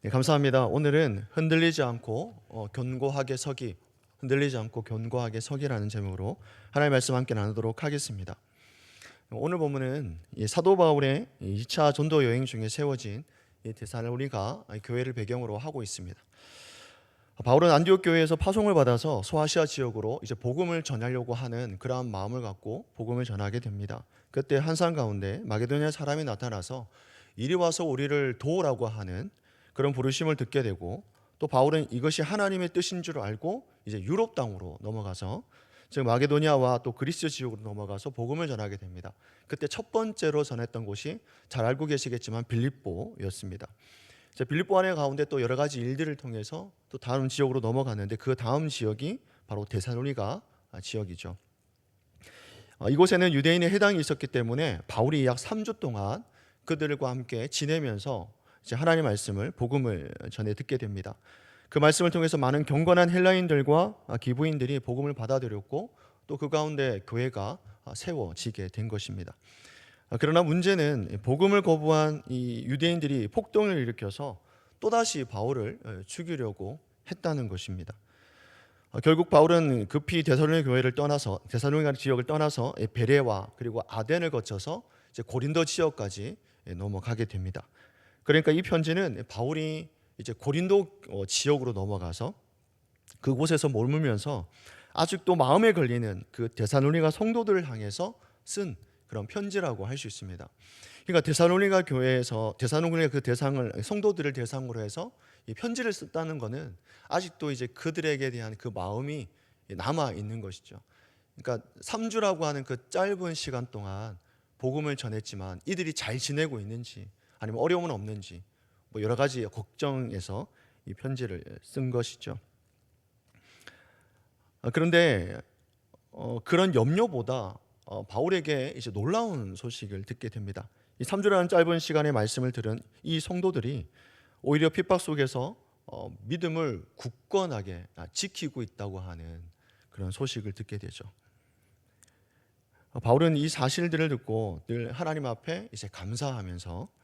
네, 감사합니다. 오늘은 흔들리지 않고 견고하게 서기, 흔들리지 않고 견고하게 서기라는 제목으로 하나님의 말씀 함께 나누도록 하겠습니다. 오늘 본문은 이 사도 바울의 2차 전도 여행 중에 세워진 이 데살로니가 교회를 배경으로 하고 있습니다. 바울은 안디옥 교회에서 파송을 받아서 소아시아 지역으로 이제 복음을 전하려고 하는 그러한 마음을 갖고 복음을 전하게 됩니다. 그때 한산 가운데 마게도니아 사람이 나타나서 이리 와서 우리를 도우라고 하는 그런 부르심을 듣게 되고, 또 바울은 이것이 하나님의 뜻인 줄 알고 이제 유럽 땅으로 넘어가서, 즉 마게도니아와 또 그리스 지역으로 넘어가서 복음을 전하게 됩니다. 그때 첫 번째로 전했던 곳이 잘 알고 계시겠지만 빌립보였습니다. 빌립보 안에 가운데 또 여러 가지 일들을 통해서 또 다음 지역으로 넘어갔는데, 그 다음 지역이 바로 데살로니가 지역이죠. 이곳에는 유대인의 해당이 있었기 때문에 바울이 약 3주 동안 그들과 함께 지내면서 이제 하나님의 말씀을, 복음을 전해 듣게 됩니다. 그 말씀을 통해서 많은 경건한 헬라인들과 기부인들이 복음을 받아들였고, 또 그 가운데 교회가 세워지게 된 것입니다. 그러나 문제는 복음을 거부한 이 유대인들이 폭동을 일으켜서 또다시 바울을 죽이려고 했다는 것입니다. 결국 바울은 급히 데살로니가 교회를 떠나서, 데살로니가 지역을 떠나서 베레와 그리고 아덴을 거쳐서 이제 고린도 지역까지 넘어가게 됩니다. 그러니까 이 편지는 바울이 이제 고린도 지역으로 넘어가서 그곳에서 머물면서 아직도 마음에 걸리는 그 데살로니가 성도들을 향해서 쓴 그런 편지라고 할 수 있습니다. 그러니까 데살로니가 교회에서 데살로니가 그 대상을, 성도들을 대상으로 해서 이 편지를 썼다는 것은 아직도 이제 그들에게 대한 그 마음이 남아 있는 것이죠. 그러니까 3주라고 하는 그 짧은 시간 동안 복음을 전했지만 이들이 잘 지내고 있는지, 아니면 어려움은 없는지, 뭐 여러 가지 걱정에서 이 편지를 쓴 것이죠. 그런데 그런 염려보다 바울에게 이제 놀라운 소식을 듣게 됩니다. 이 3주라는 짧은 시간의 말씀을 들은 이 성도들이 오히려 핍박 속에서 믿음을 굳건하게 지키고 있다고 하는 그런 소식을 듣게 되죠. 바울은 이 사실들을 듣고 늘 하나님 앞에 이제 감사하면서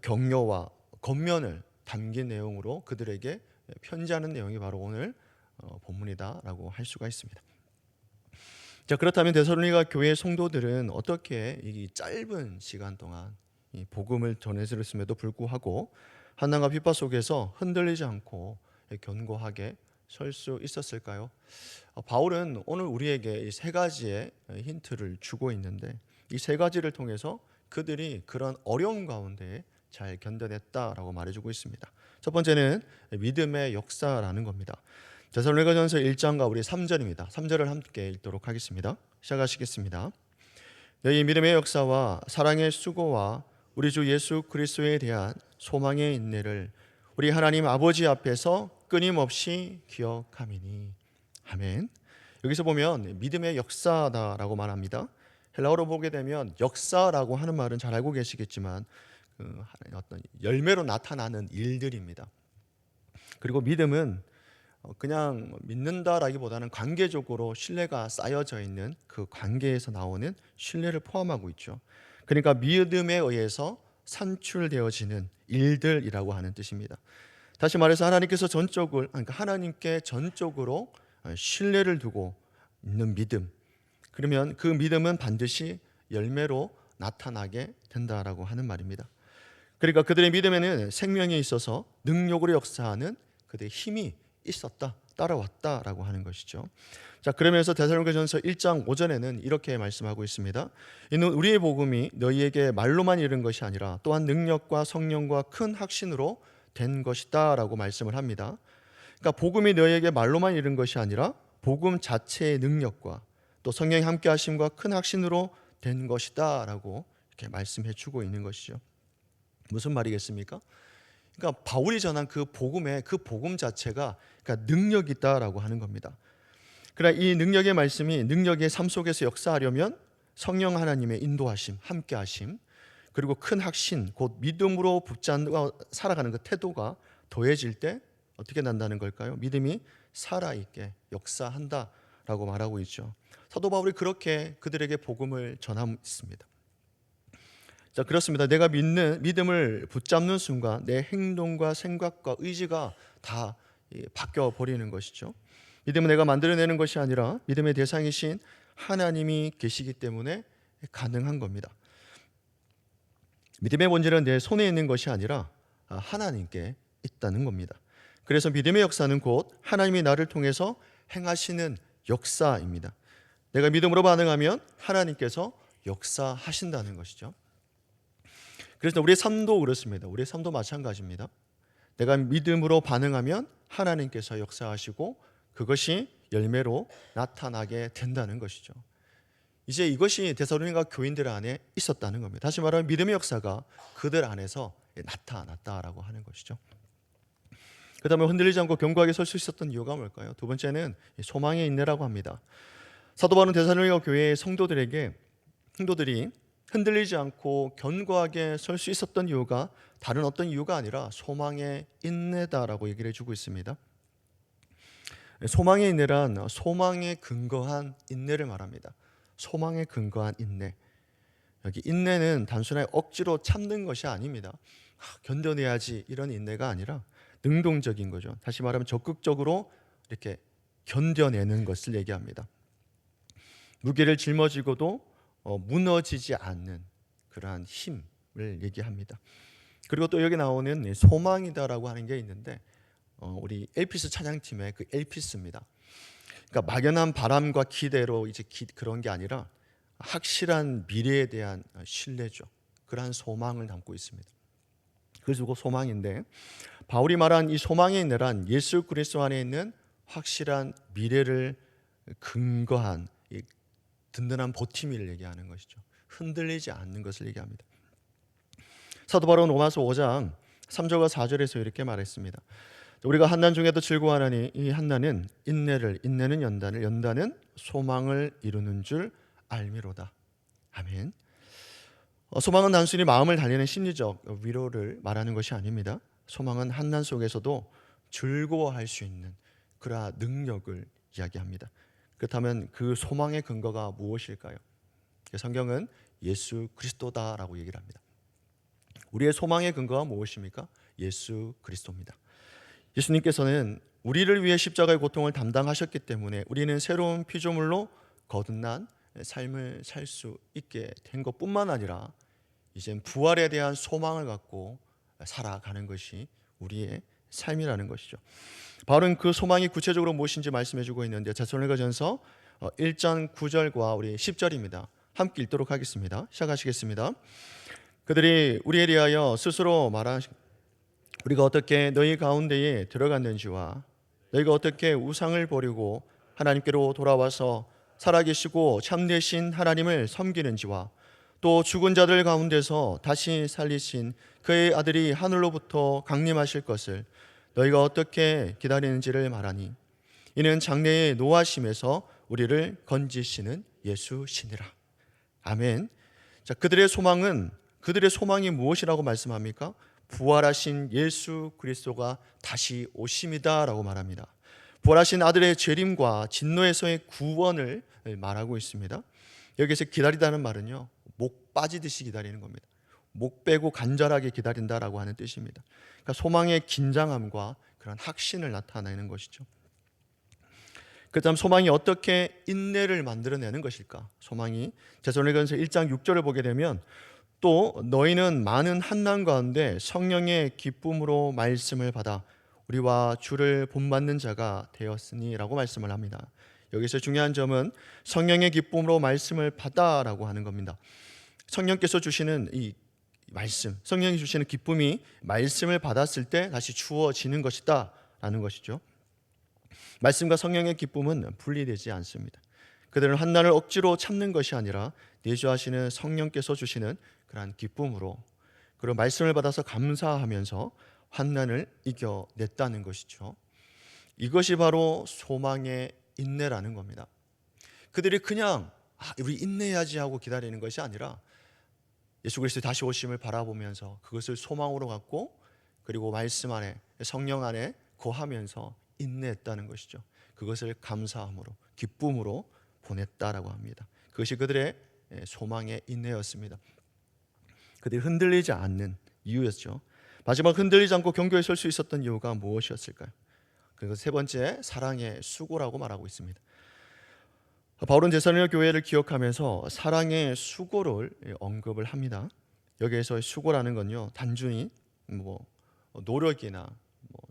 격려와 권면을 담긴 내용으로 그들에게 편지하는 내용이 바로 오늘 본문이다라고 할 수가 있습니다. 자, 그렇다면 데살로니가 교회 성도들은 어떻게 이 짧은 시간 동안 이 복음을 전해들었음에도 불구하고 한난과 핍박 속에서 흔들리지 않고 견고하게 설 수 있었을까요? 바울은 오늘 우리에게 이 세 가지의 힌트를 주고 있는데, 이 세 가지를 통해서 그들이 그런 어려움 가운데 잘 견뎌냈다라고 말해주고 있습니다. 첫 번째는 믿음의 역사라는 겁니다. 데살로니가전서 1장과 우리 3절입니다. 3절을 함께 읽도록 하겠습니다. 시작하시겠습니다. 너희 믿음의 역사와 사랑의 수고와 우리 주 예수 그리스도에 대한 소망의 인내를 우리 하나님 아버지 앞에서 끊임없이 기억하미니. 아멘. 여기서 보면 믿음의 역사다라고 말합니다. 헬라어로 보게 되면 역사라고 하는 말은 잘 알고 계시겠지만 어떤 열매로 나타나는 일들입니다. 그리고 믿음은 그냥 믿는다라기보다는 관계적으로 신뢰가 쌓여져 있는 그 관계에서 나오는 신뢰를 포함하고 있죠. 그러니까 믿음에 의해서 산출되어지는 일들이라고 하는 뜻입니다. 다시 말해서 그러니까 하나님께 전적으로 신뢰를 두고 있는 믿음. 그러면 그 믿음은 반드시 열매로 나타나게 된다라고 하는 말입니다. 그러니까 그들의 믿음에는 생명이 있어서 능력으로 역사하는 그들의 힘이 있었다, 따라왔다라고 하는 것이죠. 자, 그러면서 데살로니가전서 1장 5절에는 이렇게 말씀하고 있습니다. 이는 우리의 복음이 너희에게 말로만 이른 것이 아니라 또한 능력과 성령과 큰 확신으로 된 것이다라고 말씀을 합니다. 그러니까 복음이 너희에게 말로만 이른 것이 아니라 복음 자체의 능력과 또 성령의 함께 하심과 큰 확신으로 된 것이다라고 이렇게 말씀해 주고 있는 것이죠. 무슨 말이겠습니까? 그러니까 바울이 전한 그 복음의 그 복음 자체가 그러니까 능력이 있다라고 하는 겁니다. 그러나 이 능력의 말씀이 능력의 삶 속에서 역사하려면 성령 하나님의 인도하심, 함께하심, 그리고 큰 확신, 곧 믿음으로 붙잡고 살아가는 그 태도가 더해질 때 어떻게 난다는 걸까요? 믿음이 살아있게 역사한다라고 말하고 있죠. 사도 바울이 그렇게 그들에게 복음을 전했습니다. 자, 그렇습니다. 내가 믿음을 붙잡는 순간 내 행동과 생각과 의지가 다 바뀌어 버리는 것이죠. 믿음은 내가 만들어내는 것이 아니라 믿음의 대상이신 하나님이 계시기 때문에 가능한 겁니다. 믿음의 본질은 내 손에 있는 것이 아니라 하나님께 있다는 겁니다. 그래서 믿음의 역사는 곧 하나님이 나를 통해서 행하시는 역사입니다. 내가 믿음으로 반응하면 하나님께서 역사하신다는 것이죠. 그래서 우리의 삶도 그렇습니다. 우리의 삶도 마찬가지입니다. 내가 믿음으로 반응하면 하나님께서 역사하시고 그것이 열매로 나타나게 된다는 것이죠. 이제 이것이 데살로니가 교인들 안에 있었다는 겁니다. 다시 말하면 믿음의 역사가 그들 안에서 나타났다라고 하는 것이죠. 그 다음에 흔들리지 않고 견고하게 설 수 있었던 이유가 뭘까요? 두 번째는 소망의 인내라고 합니다. 사도 바울은 데살로니가 교회의 성도들이 흔들리지 않고 견고하게 설 수 있었던 이유가 다른 어떤 이유가 아니라 소망의 인내다라고 얘기를 해주고 있습니다. 소망의 인내란 소망에 근거한 인내를 말합니다. 소망에 근거한 인내. 여기 인내는 단순하게 억지로 참는 것이 아닙니다. 견뎌내야지 이런 인내가 아니라 능동적인 거죠. 다시 말하면 적극적으로 이렇게 견뎌내는 것을 얘기합니다. 무게를 짊어지고도 무너지지 않는 그러한 힘을 얘기합니다. 그리고 또 여기 나오는 소망이다라고 하는 게 있는데 우리 엘피스 찬양팀의 그 엘피스입니다. 그러니까 막연한 바람과 기대로 그런 게 아니라 확실한 미래에 대한 신뢰죠. 그러한 소망을 담고 있습니다. 그래서 그 소망인데 바울이 말한 이 소망의 인내란 예수 그리스도 안에 있는 확실한 미래를 근거한 든든한 버팀이를 얘기하는 것이죠. 흔들리지 않는 것을 얘기합니다. 사도 바울은 로마서 5장 3절과 4절에서 이렇게 말했습니다. 우리가 한난 중에도 즐거워하나니 이 한난은 인내는 연단은 소망을 이루는 줄 알미로다. 아멘. 소망은 단순히 마음을 달래는 심리적 위로를 말하는 것이 아닙니다. 소망은 한난 속에서도 즐거워할 수 있는 그러한 능력을 이야기합니다. 그렇다면 그 소망의 근거가 무엇일까요? 성경은 예수 그리스도다라고 얘기를 합니다. 우리의 소망의 근거가 무엇입니까? 예수 그리스도입니다. 예수님께서는 우리를 위해 십자가의 고통을 담당하셨기 때문에 우리는 새로운 피조물로 거듭난 삶을 살 수 있게 된 것뿐만 아니라 이젠 부활에 대한 소망을 갖고 살아가는 것이 우리의 삶이라는 것이죠. 바울은 그 소망이 구체적으로 무엇인지 말씀해주고 있는데 데살로니가전서 1장 9절과 우리 10절입니다. 함께 읽도록 하겠습니다. 시작하시겠습니다. 그들이 우리에 대하여 스스로 우리가 어떻게 너희 가운데에 들어갔는지와 너희가 어떻게 우상을 버리고 하나님께로 돌아와서 살아계시고 참되신 하나님을 섬기는지와 또 죽은 자들 가운데서 다시 살리신 그의 아들이 하늘로부터 강림하실 것을 너희가 어떻게 기다리는지를 말하니 이는 장래의 노하심에서 우리를 건지시는 예수시니라. 아멘. 자, 그들의 소망이 무엇이라고 말씀합니까? 부활하신 예수 그리스도가 다시 오심이다라고 말합니다. 부활하신 아들의 재림과 진노에서의 구원을 말하고 있습니다. 여기서 기다리다는 말은요, 목 빠지듯이 기다리는 겁니다. 목 빼고 간절하게 기다린다라고 하는 뜻입니다. 그러니까 소망의 긴장함과 그런 확신을 나타내는 것이죠. 그다음 소망이 어떻게 인내를 만들어내는 것일까? 소망이 데살로니가전서 1장 6절을 보게 되면 또 너희는 많은 환난 가운데 성령의 기쁨으로 말씀을 받아 우리와 주를 본받는 자가 되었으니라고 말씀을 합니다. 여기서 중요한 점은 성령의 기쁨으로 말씀을 받아라고 하는 겁니다. 성령께서 주시는 이 말씀, 성령이 주시는 기쁨이 말씀을 받았을 때 다시 주어지는 것이다 라는 것이죠. 말씀과 성령의 기쁨은 분리되지 않습니다. 그들은 환난을 억지로 참는 것이 아니라 내주하시는 성령께서 주시는 그러한 기쁨으로 그리고 말씀을 받아서 감사하면서 환난을 이겨냈다는 것이죠. 이것이 바로 소망의 인내라는 겁니다. 그들이 그냥 우리 인내해야지 하고 기다리는 것이 아니라 예수 그리스도의 다시 오심을 바라보면서 그것을 소망으로 갖고 그리고 말씀 안에 성령 안에 거하면서 인내했다는 것이죠. 그것을 감사함으로 기쁨으로 보냈다라고 합니다. 그것이 그들의 소망의 인내였습니다. 그들이 흔들리지 않는 이유였죠. 마지막 흔들리지 않고 경고에 설 수 있었던 이유가 무엇이었을까요? 그리고 세 번째, 사랑의 수고라고 말하고 있습니다. 바울은 데살로니가 교회를 기억하면서 사랑의 수고를 언급을 합니다. 여기에서 수고라는 건요, 단순히 노력이나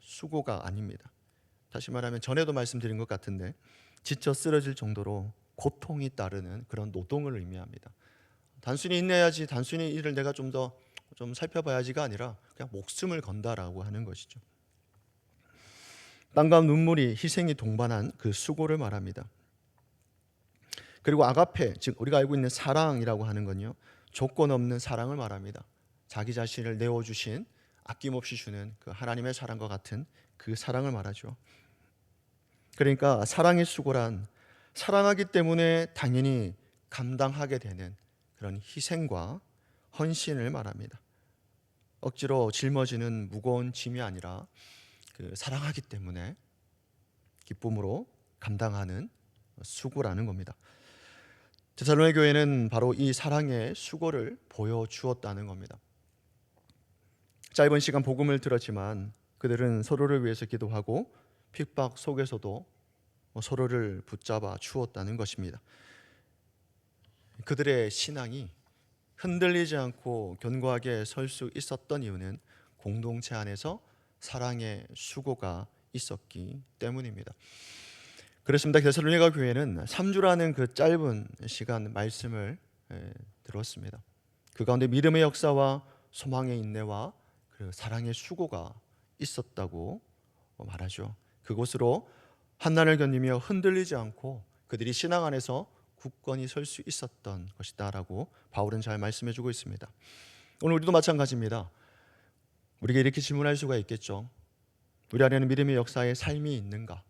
수고가 아닙니다. 다시 말하면 전에도 말씀드린 것 같은데 지쳐 쓰러질 정도로 고통이 따르는 그런 노동을 의미합니다. 단순히 인내해야지, 단순히 이를 내가 좀 더 살펴봐야지가 아니라 그냥 목숨을 건다라고 하는 것이죠. 땀과 눈물이, 희생이 동반한 그 수고를 말합니다. 그리고 아가페, 즉 우리가 알고 있는 사랑이라고 하는 건요, 조건 없는 사랑을 말합니다. 자기 자신을 내어주신, 아낌없이 주는 그 하나님의 사랑과 같은 그 사랑을 말하죠. 그러니까 사랑의 수고란 사랑하기 때문에 당연히 감당하게 되는 그런 희생과 헌신을 말합니다. 억지로 짊어지는 무거운 짐이 아니라 그 사랑하기 때문에 기쁨으로 감당하는 수고라는 겁니다. 데살로니가 교회는 바로 이 사랑의 수고를 보여주었다는 겁니다. 짧은 시간 복음을 들었지만 그들은 서로를 위해서 기도하고 핍박 속에서도 서로를 붙잡아 주었다는 것입니다. 그들의 신앙이 흔들리지 않고 견고하게 설 수 있었던 이유는 공동체 안에서 사랑의 수고가 있었기 때문입니다. 그렇습니다. 데살로니가 교회는 3주라는 그 짧은 시간 말씀을 들었습니다. 그 가운데 믿음의 역사와 소망의 인내와 그 사랑의 수고가 있었다고 말하죠. 그곳으로 환난을 견디며 흔들리지 않고 그들이 신앙 안에서 굳건히 설 수 있었던 것이다라고 바울은 잘 말씀해주고 있습니다. 오늘 우리도 마찬가지입니다. 우리가 이렇게 질문할 수가 있겠죠. 우리 안에는 믿음의 역사의 삶이 있는가?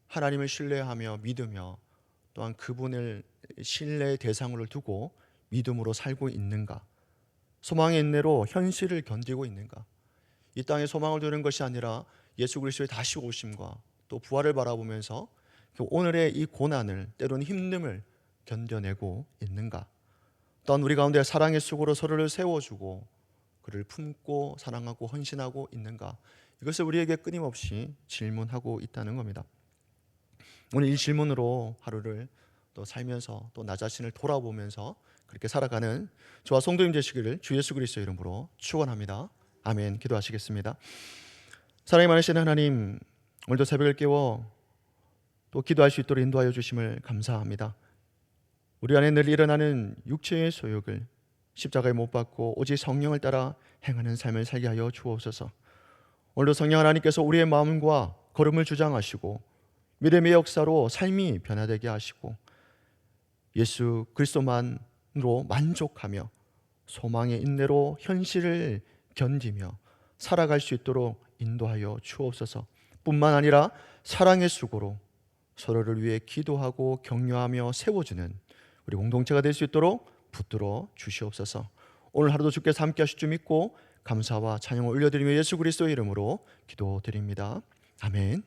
하나님을 신뢰하며 믿으며 또한 그분을 신뢰의 대상으로 두고 믿음으로 살고 있는가? 소망의 인내로 현실을 견디고 있는가? 이 땅에 소망을 두는 것이 아니라 예수 그리스도의 다시 오심과 또 부활을 바라보면서 오늘의 이 고난을, 때로는 힘듦을 견뎌내고 있는가? 또한 우리 가운데 사랑의 수고로 서로를 세워주고 그를 품고 사랑하고 헌신하고 있는가? 이것을 우리에게 끊임없이 질문하고 있다는 겁니다. 오늘 이 질문으로 하루를 또 살면서 또 나 자신을 돌아보면서 그렇게 살아가는 저와 성도님 되시기를 주 예수 그리스도의 이름으로 축원합니다. 아멘. 기도하시겠습니다. 사랑이 많으신 하나님, 오늘도 새벽을 깨워 또 기도할 수 있도록 인도하여 주심을 감사합니다. 우리 안에 늘 일어나는 육체의 소욕을 십자가에 못 박고 오직 성령을 따라 행하는 삶을 살게 하여 주옵소서. 오늘도 성령 하나님께서 우리의 마음과 걸음을 주장하시고 믿음의 역사로 삶이 변화되게 하시고 예수 그리스도만으로 만족하며 소망의 인내로 현실을 견디며 살아갈 수 있도록 인도하여 주옵소서. 뿐만 아니라 사랑의 수고로 서로를 위해 기도하고 격려하며 세워주는 우리 공동체가 될 수 있도록 붙들어 주시옵소서. 오늘 하루도 주께서 함께 하실 줄 믿고 감사와 찬양을 올려드리며 예수 그리스도의 이름으로 기도드립니다. 아멘.